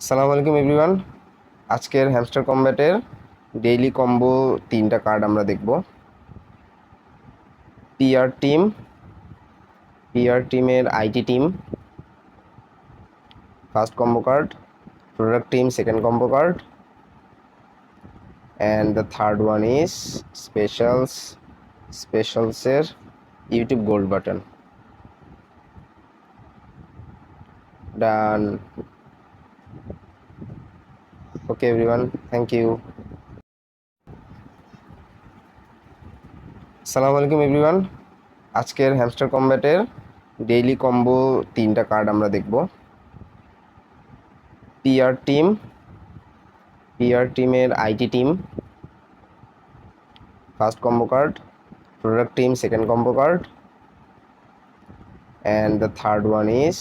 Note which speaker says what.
Speaker 1: আসসালামু আলাইকুম এভরিওয়ান। আজকের হ্যামস্টার কম্ব্যাটের ডেইলি কম্বো 3টা কার্ড আমরা দেখব। পিআর টিম, পিআর টিমের IT team first combo card, product team second combo card, and the third one is স্পেশালসের YouTube gold button. Done. Okay everyone, thank you. আসসালামু আলাইকুম everyone. আজকের hamster কম্ব্যাটের daily combo 3টা card আমরা দেখব। PR team, PR টিমের IT team first combo card, product team second combo card, and the third one is